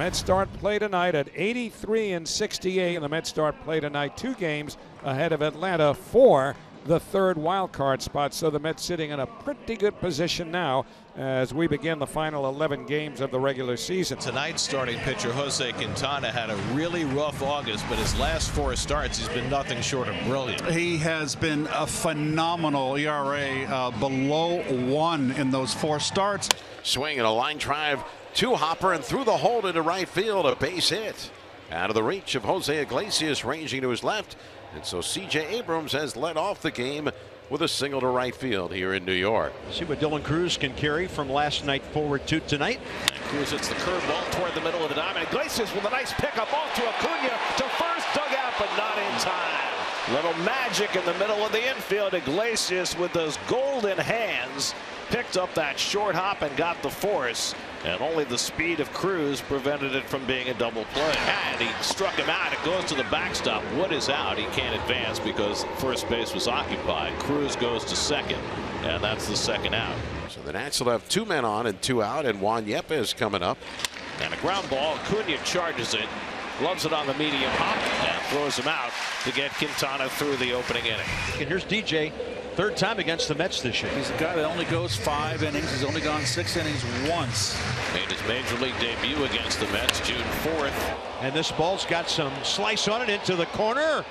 Mets start play tonight at 83-68, and the Mets start play tonight 2 games ahead of Atlanta for the 3rd wild card spot. So the Mets sitting in a pretty good position now as we begin the final 11 games of the regular season. Tonight's starting pitcher Jose Quintana had a really rough August, but his last 4 starts he's been nothing short of brilliant. He has been a phenomenal ERA, below 1 in those 4 starts. Swing and a line drive to Hopper and through the hole into right field, a base hit. Out of the reach of Jose Iglesias, ranging to his left. And so C.J. Abrams has led off the game with a single to right field here in New York. See what Dylan Cruz can carry from last night forward to tonight. And Cruz hits the curveball toward the middle of the diamond. Iglesias with a nice pickup ball to Acuna to first, dugout, but not in time. Little magic in the middle of the infield. Iglesias with those golden hands picked up that short hop and got the force. And only the speed of Cruz prevented it from being a double play. And he struck him out. It goes to the backstop. Wood is out. He can't advance because first base was occupied. Cruz goes to second, and that's the second out. So the Nats will have 2 men on and 2 out, and Juan Yepes coming up. And a ground ball. Acuna charges it, gloves it on the medium hop, and throws him out to get Quintana through the opening inning. And here's DJ. 3rd time against the Mets this year. He's a guy that only goes 5 innings. He's only gone 6 innings once. Made his major league debut against the Mets June 4th. And this ball's got some slice on it into the corner.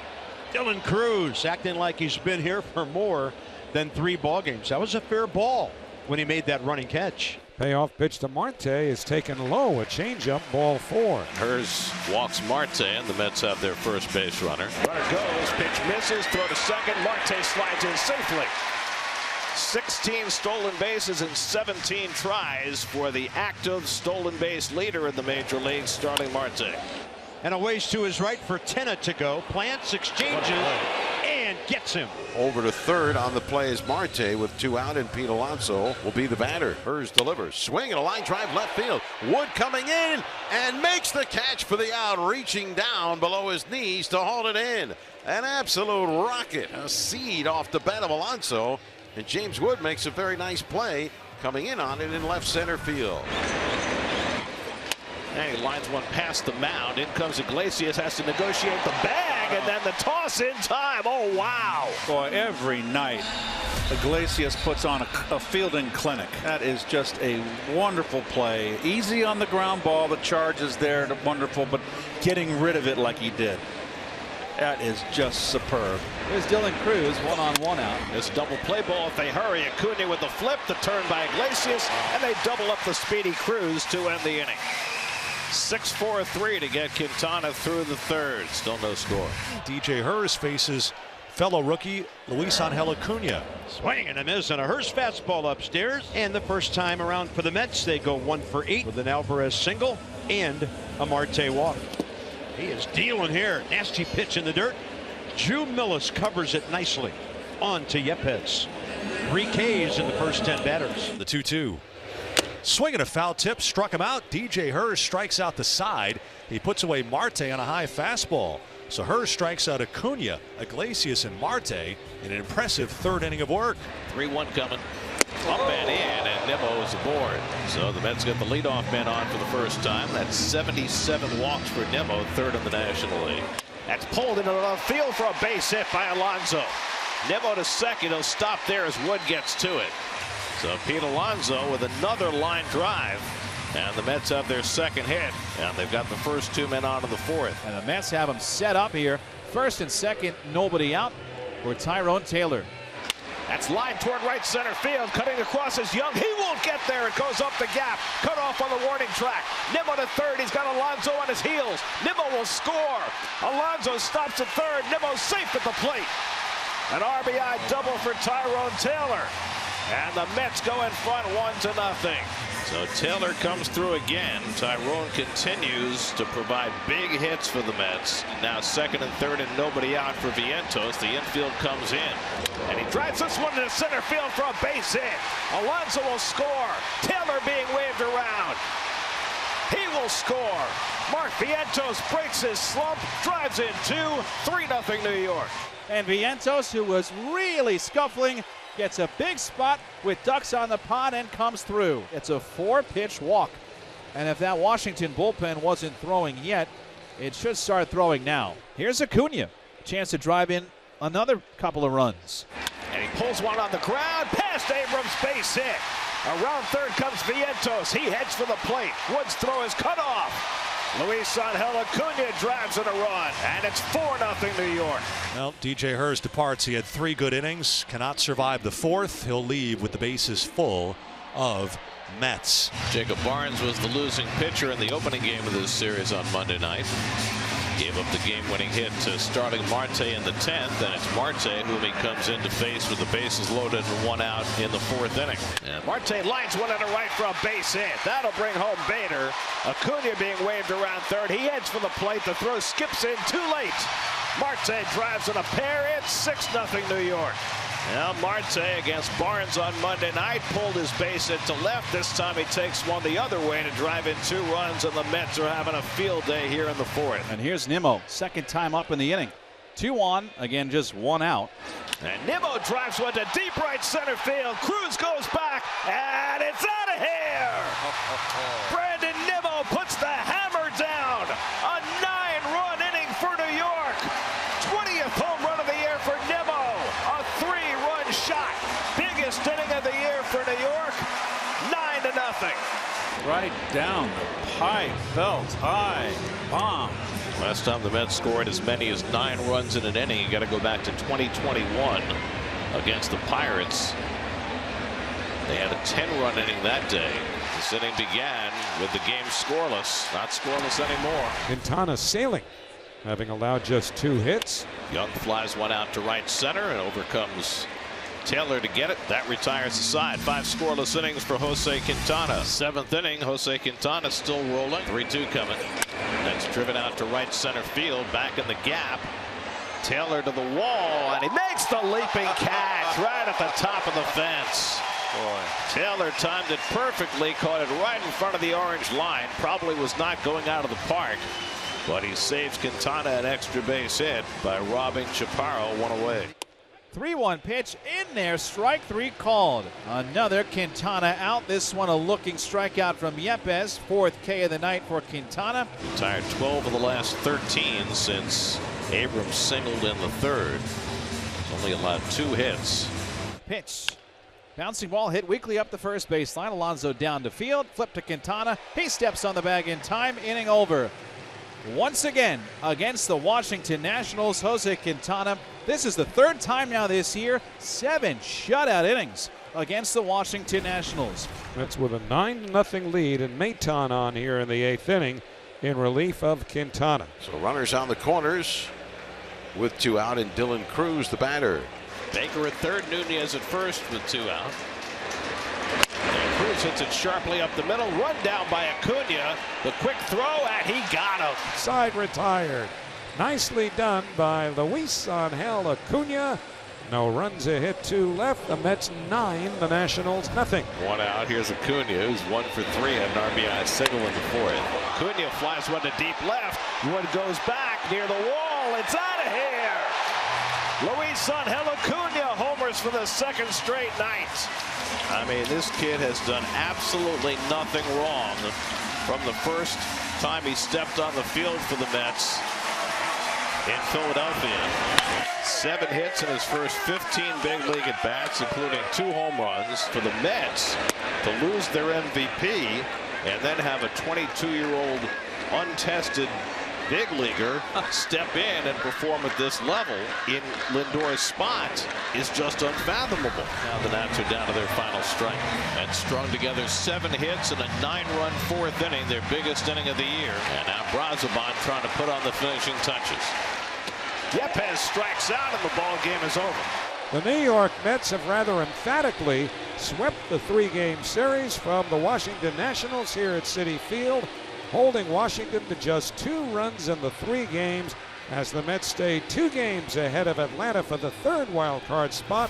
Dylan Cruz acting like he's been here for more than 3 ball games. That was a fair ball when he made that running catch. Payoff pitch to Marte is taken low, a changeup, ball 4. Hers walks Marte, and the Mets have their first base runner. Runner goes, pitch misses, throw to second. Marte slides in safely. 16 stolen bases in 17 tries for the active stolen base leader in the major leagues, Starling Marte. And a ways to his right for Tenna to go. Plants, exchanges, and gets him. Over to 3rd on the play is Marte with 2 out, and Pete Alonso will be the batter. Hers delivers. Swing and a line drive left field. Wood coming in and makes the catch for the out, reaching down below his knees to haul it in. An absolute rocket. A seed off the bat of Alonso. And James Wood makes a very nice play coming in on it in left center field. And he lines one past the mound. In comes Iglesias, has to negotiate the bag, and then the toss in time. Oh, wow. Boy, every night Iglesias puts on a fielding clinic. That is just a wonderful play. Easy on the ground ball. The charge is there. Wonderful, but getting rid of it like he did. That is just superb. Here's Dylan Cruz, 1-on-1 out. This double play ball, if they hurry. Acuna with the flip, the turn by Iglesias, and they double up the speedy Cruz to end the inning. 6-4-3 to get Quintana through the 3rd. Still no score. DJ Hers faces fellow rookie Luis Angel Acuna. Swing and a miss, and a Hurst fastball upstairs. And the first time around for the Mets, they go 1 for 8 with an Alvarez single and a Marte walk. He is dealing here. Nasty pitch in the dirt. Drew Millis covers it nicely. On to Yepes. 3 Ks in the first 10 batters. The 2-2. Swinging a foul tip, struck him out. DJ Hers strikes out the side. He puts away Marte on a high fastball. So Hers strikes out Acuna, Iglesias, and Marte in an impressive 3rd inning of work. 3-1 coming. Up and in, and Nimmo is aboard. So the Mets get the leadoff man on for the first time. That's 77 walks for Nimmo, 3rd in the National League. That's pulled into the left field for a base hit by Alonso. Nimmo to second. He'll stop there as Wood gets to it. So Pete Alonso with another line drive. And the Mets have their 2nd hit. And they've got the first 2 men on to the 4th. And the Mets have them set up here. 1st and 2nd, nobody out for Tyrone Taylor. That's line toward right center field. Cutting across is Young. He won't get there. It goes up the gap. Cut off on the warning track. Nimmo to 3rd. He's got Alonso on his heels. Nimmo will score. Alonso stops at 3rd. Nimmo safe at the plate. An RBI double for Tyrone Taylor. And the Mets go in front 1-0. So Taylor comes through again. Tyrone continues to provide big hits for the Mets. Now 2nd and 3rd and nobody out for Vientos. The infield comes in. And he drives this one to center field for a base hit. Alonso will score. Taylor being waved around. He will score. Mark Vientos breaks his slump, drives in 2, 3-0 New York. And Vientos, who was really scuffling, gets a big spot with ducks on the pond and comes through. It's a 4-pitch walk. And if that Washington bullpen wasn't throwing yet, it should start throwing now. Here's Acuna. Chance to drive in another couple of runs. And he pulls one on the ground. Past Abrams, base hit. Around third comes Vientos. He heads for the plate. Wood's throw is cut off. Luis Angel Acuna drives in a run, and it's 4-0 New York. Well, DJ Hers departs. He had 3 good innings, cannot survive the 4th. He'll leave with the bases full of Mets. Jacob Barnes was the losing pitcher in the opening game of this series on Monday night. Gave up the game-winning hit to starting Marte in the 10th, and it's Marte whom he comes in to face with the bases loaded and 1 out in the 4th inning. And Marte lines one into right for a base hit. That'll bring home Bader. Acuna being waved around third. He heads for the plate. The throw skips in too late. Marte drives in a pair. It's 6-0 New York. Now Marte against Barnes on Monday night pulled his base hit to left. This time he takes one the other way to drive in 2 runs, and the Mets are having a field day here in the 4th. And here's Nimmo, second time up in the inning. 2 on, again just 1 out. And Nimmo drives one to deep right center field. Cruz goes back, and it's out of here. Brandon Nimmo puts the hammer down. A 9-run inning for New York. 20th home run of the year for Nimmo. A 3-run shot. Biggest inning of the year for New York. 9-0. Right down the pipe. Felt high. Bomb. Last time the Mets scored as many as 9 runs in an inning, you got to go back to 2021 against the Pirates. They had a 10-run inning that day. This inning began with the game scoreless. Not scoreless anymore. Quintana sailing, having allowed just 2 hits. Young flies one out to right center and overcomes Taylor to get it. That retires the side. 5 scoreless innings for Jose Quintana. 7th inning, Jose Quintana still rolling. 3-2 coming. That's driven out to right center field. Back in the gap. Taylor to the wall, and he makes the leaping catch right at the top of the fence. Boy, Taylor timed it perfectly, caught it right in front of the orange line. Probably was not going out of the park, but he saves Quintana an extra base hit by robbing Chaparro 1 away. 3-1 pitch in there, strike 3 called. Another Quintana out. This one a looking strikeout from Yepes. 4th K of the night for Quintana. Retired 12 of the last 13 since Abrams singled in the 3rd. He's only allowed 2 hits. Pitch. Bouncing ball hit weakly up the first baseline. Alonso down to field. Flip to Quintana. He steps on the bag in time. Inning over. Once again against the Washington Nationals, Jose Quintana. This is the 3rd time now this year. 7 shutout innings against the Washington Nationals. That's with a 9-0 lead, and Maton on here in the 8th inning in relief of Quintana. So runners on the corners with 2 out, and Dylan Cruz the batter. Baker at third, Nunez at first with 2 out. And Cruz hits it sharply up the middle. Run down by Acuna. The quick throw, and he got him. Side retired. Nicely done by Luis Angel Acuna. No runs, a hit, 2 left. The Mets 9, the Nationals nothing. 1 out. Here's Acuna, who's 1 for 3 at an RBI single in the 4th. Acuna flies one to deep left. Wood goes back near the wall. It's out of here. Luis Angel Acuna homers for the 2nd straight night. I mean, this kid has done absolutely nothing wrong from the first time he stepped on the field for the Mets in Philadelphia. 7 hits in his first 15 big league at bats, including 2 home runs. For the Mets to lose their MVP and then have a 22-year-old untested big leaguer step in and perform at this level in Lindor's spot is just unfathomable. Now the Nats are down to their final strike and strung together 7 hits in a 9-run 4th inning, their biggest inning of the year. And now Brazoban trying to put on the finishing touches. Yepes strikes out and the ball game is over. The New York Mets have rather emphatically swept the 3-game series from the Washington Nationals here at Citi Field, holding Washington to just 2 runs in the 3 games as the Mets stay 2 games ahead of Atlanta for the 3rd wild card spot